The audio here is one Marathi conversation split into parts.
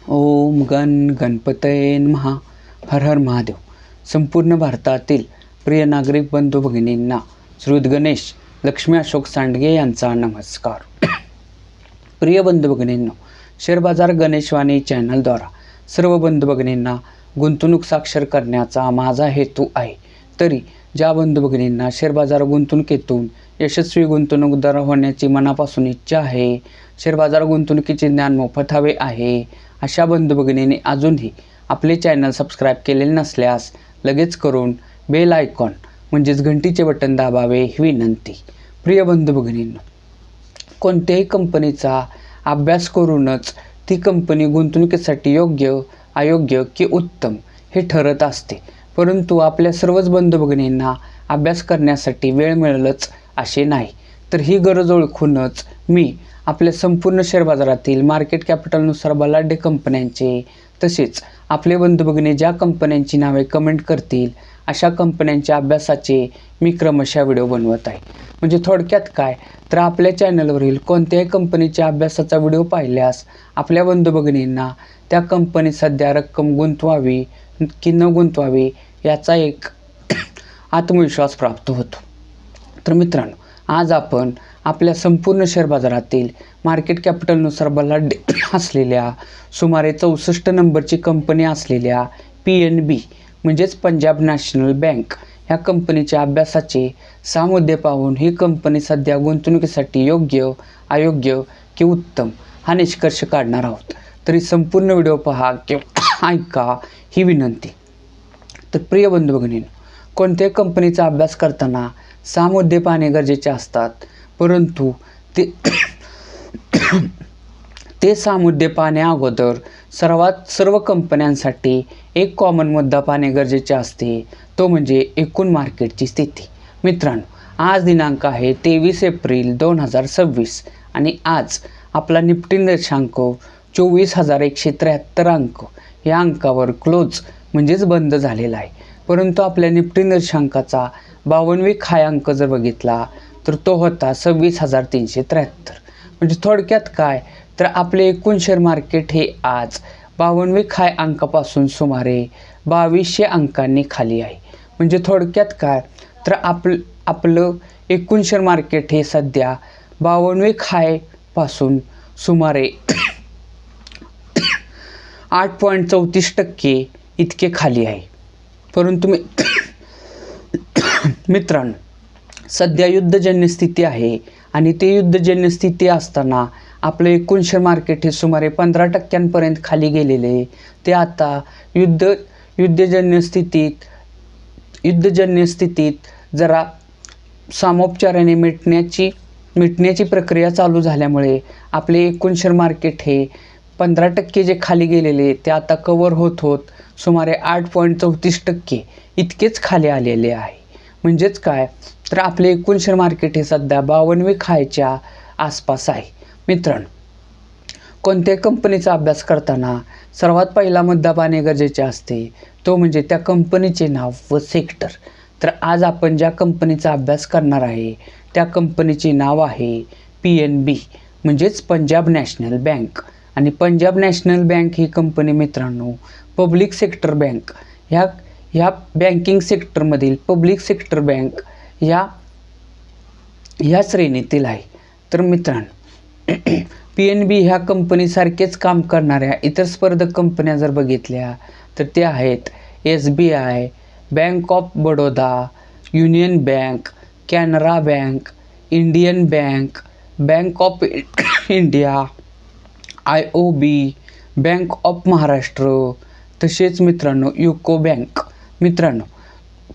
ओम गण गणपतये नमः. हर हर महादेव. संपूर्ण भारतातील प्रिय नागरिक बंधू भगिनींना श्री गणेश लक्ष्मी अशोक सांडगे यांचा नमस्कार. प्रिय बंधू भगिनींनो, शेअर बाजार गणेशवाणी चॅनलद्वारा सर्व बंधू भगिनींना गुंतवणूक साक्षर करण्याचा माझा हेतू आहे. तरी ज्या बंधू भगिनींना शेअर बाजार गुंतवणुकीतून यशस्वी गुंतवणूकदार होण्याची मनापासून इच्छा आहे, शेअर बाजार गुंतवणुकीचे ज्ञान मोफत हवे आहे, अशा बंधू भगिनींनी अजूनही आपले चॅनल सबस्क्राईब केलेले नसल्यास लगेच करून बेल आयकॉन म्हणजेच घंटीचे बटन दाबावे ही विनंती. प्रिय बंधू भगिनींनो, कोणत्याही कंपनीचा अभ्यास करूनच ती कंपनी गुंतवणुकीसाठी योग्य, अयोग्य की उत्तम हे ठरत असते. परंतु आपल्या सर्वच बंधू भगिनींना अभ्यास करण्यासाठी वेळ मिळेलच असे नाही. तर ही गरज ओळखूनच मी आपल्या संपूर्ण शेअर बाजारातील मार्केट कॅपिटलनुसार बलाढ्य कंपन्यांचे, तसेच आपले बंधू भगिनी ज्या कंपन्यांची नावे कमेंट करतील अशा कंपन्यांच्या अभ्यासाचे मी क्रमशः व्हिडिओ बनवत आहे. म्हणजे थोडक्यात काय, तर आपल्या चॅनलवरील कोणत्याही कंपनीच्या अभ्यासाचा व्हिडिओ पाहिल्यास आपल्या बंधू भगिनींना त्या कंपनीत सध्या रक्कम गुंतवावी की न गुंतवावी याचा एक आत्मविश्वास प्राप्त होतो. तर मित्रांनो, आज आपण आपल्या संपूर्ण शेअर बाजारातील मार्केट कॅपिटलनुसार बलाढ्य असलेल्या सुमारे 64 नंबरची कंपनी असलेल्या PNB म्हणजेच पंजाब नॅशनल बँक ह्या कंपनीच्या अभ्यासाचे 6 मुद्दे पाहून ही कंपनी सध्या गुंतवणुकीसाठी योग्य, अयोग्य की उत्तम हा निष्कर्ष काढणार आहोत. तरी संपूर्ण व्हिडिओ पहा किंवा ऐका ही विनंती. तर प्रिय बंधू भगिनींनो, कोणत्याही कंपनीचा अभ्यास करताना 6 मुद्दे पाहणे गरजेचे असतात. परंतु ते 6 मुद्दे पाहण्या अगोदर सर्व कंपन्यांसाठी एक कॉमन मुद्दा पाहणे गरजेचे असते, तो म्हणजे एकूण मार्केटची स्थिती. मित्रांनो, आज दिनांक आहे 23 एप्रिल 2026 आणि आज आपला निफ्टी निर्देशांक 24,173 अंक या अंकावर क्लोज म्हणजेच बंद झालेला आहे. परंतु आपल्या निफ्टी निर्देशांकाचा 52 हाय अंक जर बघितला तर तो होता 26,373. म्हणजे थोडक्यात काय, तर आपले एकूण शेअर मार्केट हे आज 52 हाय अंकापासून सुमारे 2200 अंकांनी खाली आहे. म्हणजे थोडक्यात काय, तर आपलं एकूण शेअर मार्केट हे सध्या 52 हायपासून सुमारे 8.34% इतके खाली आहे. परंतु मित्रांनो, सध्या युद्धजन्य स्थिती आहे आणि ते युद्धजन्य स्थिती असताना आपलं एकूण शेअर मार्केट हे सुमारे 15% खाली गेलेले, ते आता युद्धजन्य स्थितीत जरा सामोपचाराने मिटण्याची प्रक्रिया चालू झाल्यामुळे आपले एकूण शेअर मार्केट हे 15% जे खाली गेलेले ते आता कव्हर होत सुमारे 8.34% इतकेच खाली आलेले आहे. म्हणजेच काय, तर आपले एकूण शेअर मार्केट हे सध्या 52 हायच्या आसपास आहे. मित्रांनो, कोणत्याही कंपनीचा अभ्यास करताना सर्वात पहिला मुद्दा पाहणे गरजेचे असते, तो म्हणजे त्या कंपनीचे नाव व सेक्टर. तर आज आपण ज्या कंपनीचा अभ्यास करणार आहे त्या कंपनीचे नाव आहे PNB म्हणजेच पंजाब नॅशनल बँक. आणि पंजाब नॅशनल बँक ही कंपनी मित्रांनो पब्लिक सेक्टर बँक ह्या बँकिंग सेक्टरमधील पब्लिक सेक्टर बँक ह्या श्रेणीतील आहे. तर मित्रांनो, PNB ह्या कंपनीसारखेच काम करणाऱ्या इतर स्पर्धक कंपन्या जर बघितल्या तर ते आहेत SBI, bank of Baroda, union bank, Canara bank, Indian bank, bank of India, IOB, bank of Maharashtra, तसेच मित्रांनो युको बँक. मित्रांनो,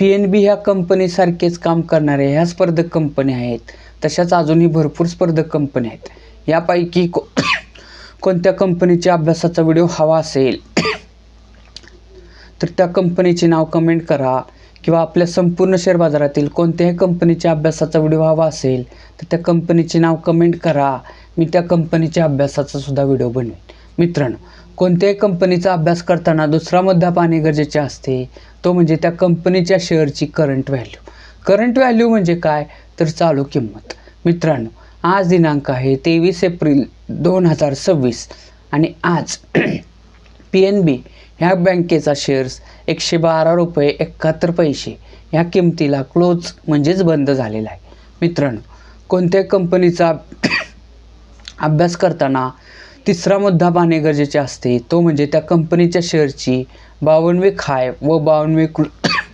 PNB ह्या कंपनीसारखेच काम करणाऱ्या ह्या स्पर्धक कंपन्या आहेत. तशाच अजूनही भरपूर स्पर्धक कंपन्या आहेत. यापैकी कोणत्या कंपनीच्या अभ्यासाचा व्हिडिओ हवा असेल तर त्या कंपनीचे नाव कमेंट करा, किंवा आपल्या संपूर्ण शेअर बाजारातील कोणत्याही कंपनीच्या अभ्यासाचा व्हिडिओ हवा असेल तर त्या कंपनीचे नाव कमेंट करा. मी त्या कंपनीच्या अभ्यासाचा सुद्धा व्हिडिओ बनवेन. मित्रांनो, कोणत्याही कंपनीचा अभ्यास करताना दुसरा मुद्दा पाहणे गरजेचे असते, तो म्हणजे त्या कंपनीच्या शेअरची करंट व्हॅल्यू. करंट व्हॅल्यू म्हणजे काय, तर चालू किंमत. मित्रांनो, आज दिनांक आहे 23 एप्रिल 2026 आणि आज PNB ह्या बँकेचा शेअर्स 112 रुपये 71 पैसे ह्या किमतीला क्लोज म्हणजेच बंद झालेला आहे. मित्रांनो, कोणत्याही कंपनीचा अभ्यास करताना तिसरा मुद्दा पाहणे गरजेचे असते, तो म्हणजे त्या कंपनीच्या शेअरची 52वी हाय व 52वी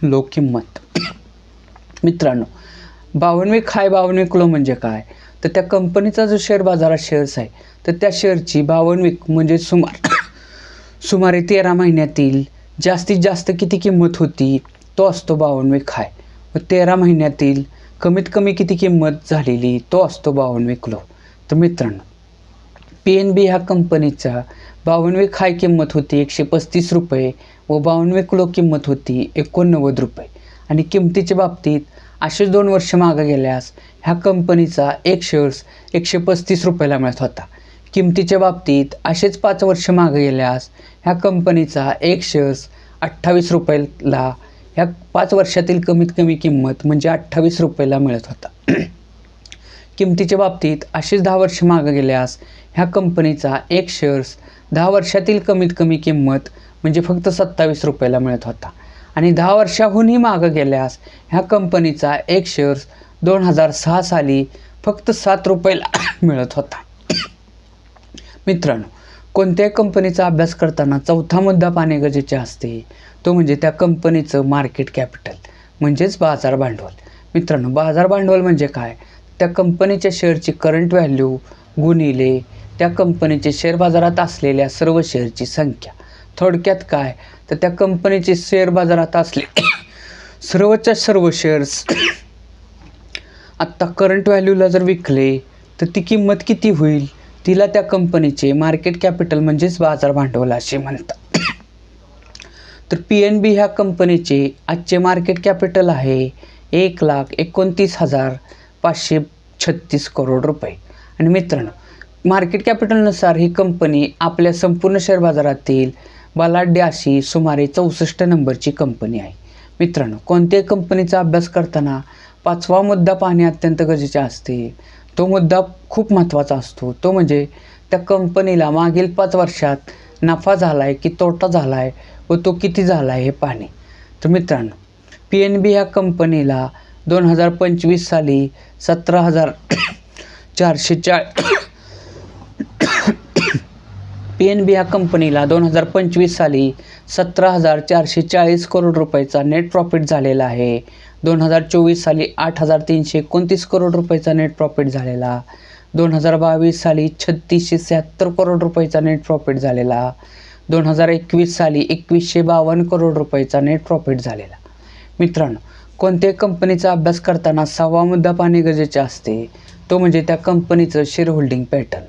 लो किंमत. मित्रांनो, 52वी हाय 52वी लो म्हणजे काय, तर त्या कंपनीचा जो शेअर बाजारात शेअर्स आहे तर त्या शेअरची 52वी म्हणजे सुमारे 13 महिन्यातील जास्तीत जास्त किती किंमत होती तो असतो 52वी हाय, व 13 महिन्यातील कमीत कमी किती किंमत झालेली तो असतो 52वी लो. तर मित्रांनो, PNB ह्या कंपनीचा 52वी हाय किंमत होती 135 रुपये व 52वी लो किंमत होती 89 रुपये. आणि किमतीच्या बाबतीत असेच 2 वर्ष मागे गेल्यास ह्या कंपनीचा एक शेअर्स 135 रुपयाला मिळत होता. किमतीच्या बाबतीत असेच 5 वर्ष मागे गेल्यास ह्या कंपनीचा एक शेअर्स 28 रुपयाला, ह्या 5 वर्षातील कमीत कमी किंमत म्हणजे 28 रुपयाला मिळत होता. किमतीच्या बाबतीत असेच 10 वर्ष मागे गेल्यास ह्या कंपनीचा एक शेअर्स 10 वर्षातील कमीत कमी किंमत म्हणजे फक्त 27 रुपयाला मिळत होता. आणि 10 वर्षाहूनही मागे गेल्यास ह्या कंपनीचा एक शेअर्स 2006 साली फक्त 7 रुपयाला मिळत होता. मित्रांनो, कोणत्याही कंपनीचा अभ्यास करताना चौथा मुद्दा पाहणे गरजेचे असते, तो म्हणजे त्या कंपनीचं मार्केट कॅपिटल म्हणजेच बाजार भांडवल. मित्रांनो, बाजार भांडवल म्हणजे काय, त्या कंपनीच्या शेअरची करंट व्हॅल्यू गुणिले त्या कंपनीचे शेअर बाजारात असलेल्या सर्व शेअरची संख्या. थोडक्यात काय, तर त्या कंपनीचे शेअर बाजारात असले सर्वच्या सर्व शेअर्स आत्ता करंट व्हॅल्यूला जर विकले तर ती किंमत किती होईल, तिला त्या कंपनीचे मार्केट कॅपिटल म्हणजेच बाजार भांडवल असे म्हणतात. तर PNB ह्या कंपनीचे आजचे मार्केट कॅपिटल आहे 1,29,536 करोड रुपये. आणि मित्रांनो, मार्केट कॅपिटलनुसार ही कंपनी आपल्या संपूर्ण शेअर बाजारातील बलाढ्य अशी सुमारे 64 नंबरची कंपनी आहे. मित्रांनो, कोणत्याही कंपनीचा अभ्यास करताना 5वा मुद्दा पाहणे अत्यंत गरजेचे असते. तो मुद्दा खूप महत्त्वाचा असतो, तो म्हणजे त्या कंपनीला मागील 5 वर्षात नफा झाला आहे की तोटा झाला आहे व तो किती झाला आहे हे पाहणे. तर मित्रांनो, PNB ह्या कंपनीला 2025 साली 17,440 करोड रुपयाचा नेट प्रॉफिट झालेला आहे. 2024 साली 8,329 करोड रुपयाचा नेट प्रॉफिट झालेला. 2022 साली 3,676 करोड रुपयाचा नेट प्रॉफिट झालेला. 2021 साली 2,152 करोड रुपयाचा नेट प्रॉफिट झालेला. मित्रांनो, कोणत्याही कंपनीचा अभ्यास करताना 6वा मुद्दा पाहणे गरजेचे असते, तो म्हणजे त्या कंपनीचं share holding pattern.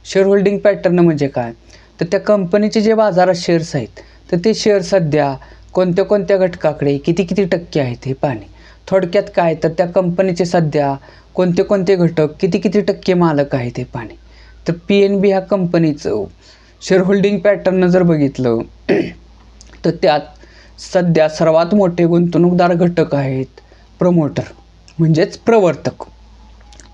Share holding pattern म्हणजे काय, तर त्या कंपनीचे जे बाजारात शेअर्स आहेत तर ते शेअर सध्या कोणत्या कोणत्या घटकाकडे किती किती टक्के आहेत हे पाहणे. थोडक्यात काय, तर त्या कंपनीचे सध्या कोणते कोणते घटक किती किती टक्के मालक आहेत हे पाहणे. तर PNB ह्या कंपनीचं शेअर होल्डिंग पॅटर्न जर बघितलं तर त्यात सध्या सर्वात मोठे गुंतवणूकदार घटक आहेत प्रमोटर म्हणजेच प्रवर्तक,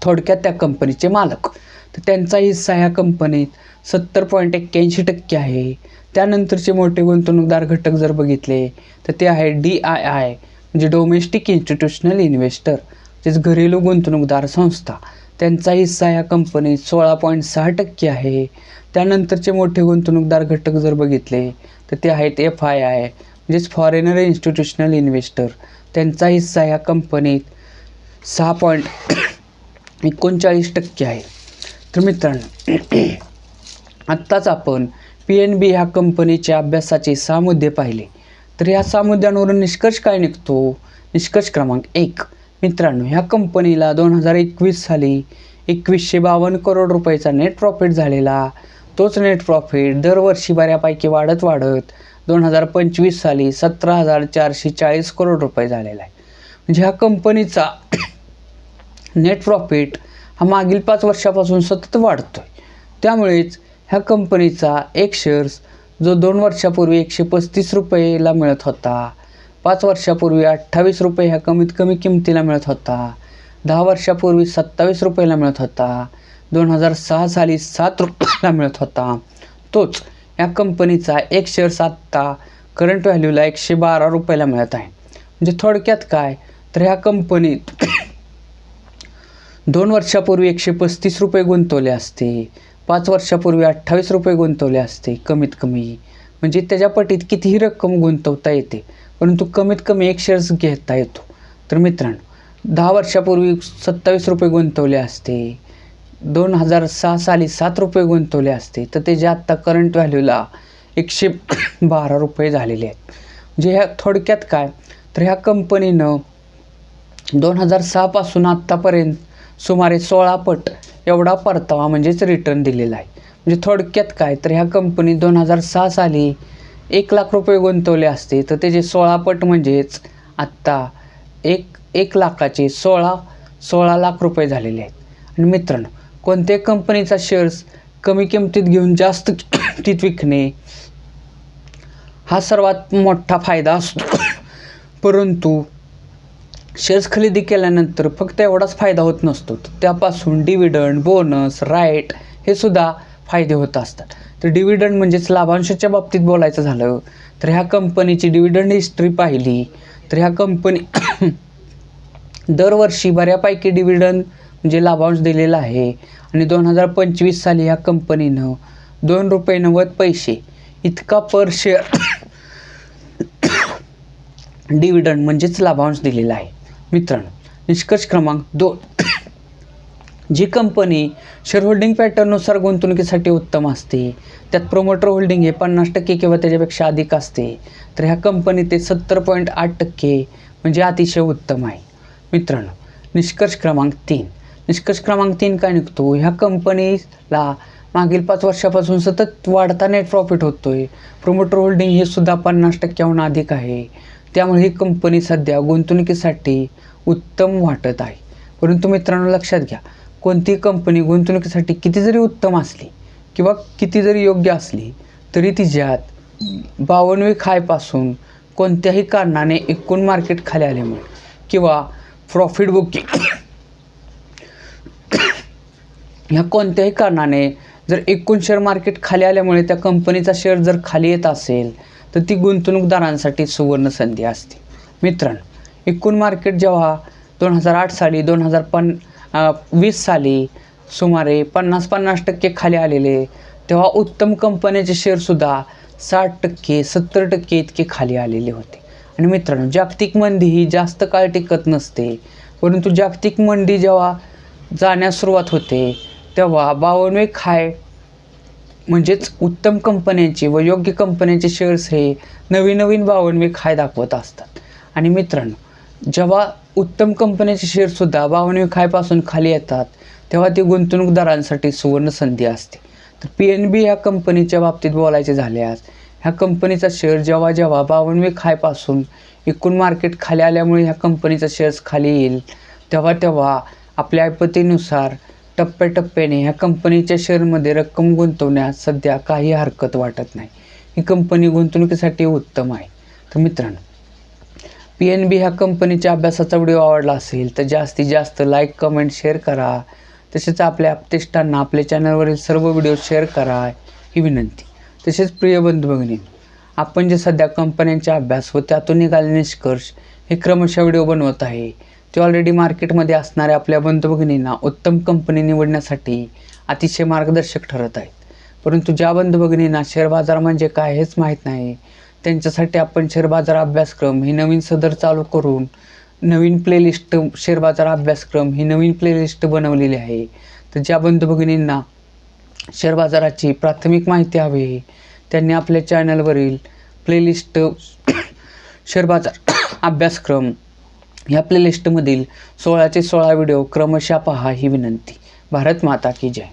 थोडक्यात त्या कंपनीचे मालक. तर त्यांचा हिस्सा ह्या कंपनीत 70.81% आहे. त्यानंतरचे मोठे गुंतवणूकदार घटक जर बघितले तर ते आहे DII म्हणजे डोमेस्टिक इन्स्टिट्यूशनल इन्व्हेस्टर, म्हणजेच घरेलू गुंतवणूकदार संस्था. त्यांचा हिस्सा या कंपनीत 16.6% आहे. त्यानंतरचे मोठे गुंतवणूकदार घटक जर बघितले तर ते आहेत FII म्हणजेच फॉरेनर इन्स्टिट्यूशनल इन्व्हेस्टर. त्यांचा हिस्सा या कंपनीत 6.39% आहे. तर मित्रांनो, आत्ताच आपण PNB ह्या कंपनीच्या अभ्यासाचे 6 मुद्दे पाहिले. तर ह्या 6 मुद्द्यांवरून निष्कर्ष काय निघतो? निष्कर्ष क्रमांक 1, मित्रांनो, ह्या कंपनीला 2021 साली 2,152 करोड रुपयाचा नेट प्रॉफिट झालेला. तोच नेट प्रॉफिट दरवर्षी बऱ्यापैकी वाढत 2025 साली 17,440 करोड रुपये झालेला आहे. म्हणजे ह्या कंपनीचा नेट प्रॉफिट हा मागील 5 वर्षापासून सतत वाढतोय. त्यामुळेच ह्या कंपनीचा एक शेअर्स जो 2 वर्षापूर्वी 135 रुपयाला मिळत होता, 5 वर्षापूर्वी 28 रुपये ह्या कमीत कमी किमतीला मिळत होता, 10 वर्षापूर्वी 27 रुपयाला मिळत होता, 2006 साली 7 रुपयाला मिळत होता, तोच या कंपनीचा एक शेअर्स आत्ता करंट व्हॅल्यूला 112 रुपयाला मिळत आहे. म्हणजे थोडक्यात काय तर ह्या कंपनीत 2 वर्षापूर्वी 135 रुपये गुंतवले असते, 5 वर्षापूर्वी 28 रुपये गुंतवले असते कमीत कमी. म्हणजे त्याच्या पटीत कितीही रक्कम गुंतवता येते, परंतु कमीत कमी एक शेअर्स घेता येतो. तर मित्रांनो 10 वर्षापूर्वी 27 रुपये गुंतवले असते, 2006 साली 7 रुपये गुंतवले असते, तर त्याचे आत्ता करंट व्हॅल्यूला 112 रुपये झालेले आहेत. म्हणजे ह्या थोडक्यात काय तर ह्या कंपनीनं 2006 पासून आत्तापर्यंत सुमारे 16 पट एवढा परतावा म्हणजेच रिटर्न दिलेला आहे. म्हणजे थोडक्यात काय तर ह्या कंपनी 2006 साली 1 लाख रुपये गुंतवले असते, तर त्याचे 16 पट म्हणजेच आत्ता एक लाखाचे 16 लाख रुपये झालेले आहेत. आणि मित्रांनो कोणत्याही कंपनीचा शेअर्स कमी किमतीत घेऊन जास्त किमतीत विकणे हा सर्वात मोठा फायदा असतो. परंतु शेअर्स खरेदी केल्यानंतर फक्त एवढाच फायदा होत नसतो, तर त्यापासून डिव्हिडंड, बोनस, राईट हे सुद्धा फायदे होत असतात. तर डिव्हिडंड म्हणजेच लाभांशाच्या बाबतीत बोलायचं झालं तर ह्या कंपनीची डिव्हिडंड हिस्ट्री पाहिली तर ह्या कंपनी दरवर्षी बऱ्यापैकी डिव्हिडंड म्हणजे लाभांश दिलेला आहे. आणि 2025 साली ह्या कंपनीनं ₹2.90 इतका पर शेअर डिव्हिडंड म्हणजेच लाभांश दिलेला आहे. मित्रांनो निष्कर्ष क्रमांक 2, जी कंपनी शेअर होल्डिंग पॅटर्ननुसार गुंतवणुकीसाठी उत्तम असते, त्यात प्रोमोटर होल्डिंग हे 50% किंवा त्याच्यापेक्षा अधिक असते, तर ह्या कंपनी ते 70.8% म्हणजे अतिशय उत्तम आहे. मित्रांनो निष्कर्ष क्रमांक 3 काय निघतो, ह्या कंपनीला मागील 5 वर्षापासून सतत वाढता नेट प्रॉफिट होतोय. प्रोमोटर होल्डिंग हे सुद्धा 50%हून अधिक आहे. त्यामुळे ही कंपनी सध्या गुंतवणुकीसाठी उत्तम वाटत आहे. परंतु मित्रांनो लक्षात घ्या, कोणती कंपनी गुंतवणुकीसाठी किती जरी उत्तम असली किंवा किती जरी योग्य असली तरी तिच्यात 52 हायपासून कोणत्याही कारणाने एकूण मार्केट खाली आल्यामुळे किंवा प्रॉफिट बुकिंग ह्या कोणत्याही कारणाने जर एकूण शेअर मार्केट खाली आल्यामुळे त्या कंपनीचा शेअर जर खाली येत असेल तर ती गुंतवणूकदारांसाठी सुवर्ण संधी असते. मित्रांनो एकूण मार्केट जेव्हा 2008 साली 2020 साली सुमारे 50% खाली आलेले, तेव्हा उत्तम कंपन्याचे शेअरसुद्धा 60% 70% इतके खाली आलेले होते. आणि मित्रांनो जागतिक मंदी ही जास्त काळ टिकत नसते, परंतु जागतिक मंदी जेव्हा जाण्यास सुरुवात होते तेव्हा 52 हाय म्हणजेच उत्तम कंपन्यांचे व योग्य कंपन्यांचे शेअर्स हे नवीन 52 हाय दाखवत असतात. आणि मित्रांनो जेव्हा उत्तम कंपन्यांचे शेअरसुद्धा 52 हायपासून खाली येतात तेव्हा ते गुंतवणूकदारांसाठी सुवर्ण संधी असते. तर PNB ह्या कंपनीच्या बाबतीत बोलायचे झाल्यास ह्या कंपनीचा शेअर जेव्हा 52 हायपासून एकूण मार्केट खाली आल्यामुळे ह्या कंपनीचा शेअर्स खाली येईल तेव्हा आपल्या ऐपतीनुसार टप्प्याटप्प्याने ह्या कंपनीच्या शेअरमध्ये रक्कम गुंतवण्यास सध्या काही हरकत वाटत नाही. ही कंपनी गुंतवणुकीसाठी उत्तम आहे. तर मित्रांनो PNB ह्या कंपनीच्या अभ्यासाचा व्हिडिओ आवडला असेल तर जास्तीत जास्त लाईक, कमेंट, शेअर करा. तसेच आपल्या आपतेष्टांना आपल्या चॅनलवरील सर्व व्हिडिओ शेअर करा ही विनंती. तसेच प्रिय बंधू भगिनी, आपण जे सध्या कंपन्यांचा अभ्यास व त्यातून निघालेले निष्कर्ष हे क्रमशः व्हिडिओ बनवत आहे ते ऑलरेडी मार्केटमध्ये असणाऱ्या आपल्या बंधू भगिनींना उत्तम कंपनी निवडण्यासाठी अतिशय मार्गदर्शक ठरत आहेत. परंतु ज्या बंधू भगिनींना शेअर बाजार म्हणजे काय हेच माहीत नाही, त्यांच्यासाठी आपण शेअर बाजार अभ्यासक्रम ही नवीन सदर चालू करून नवीन प्लेलिस्ट शेअर बाजार अभ्यासक्रम ही नवीन प्लेलिस्ट बनवलेली आहे. तर ज्या बंधू भगिनींना शेअर बाजाराची प्राथमिक माहिती हवी त्यांनी आपल्या चॅनलवरील प्लेलिस्ट शेअर बाजार अभ्यासक्रम या प्लेलिस्टमधील 16चे 16 व्हिडिओ क्रमशः पहा ही विनंती. भारत माता की जय.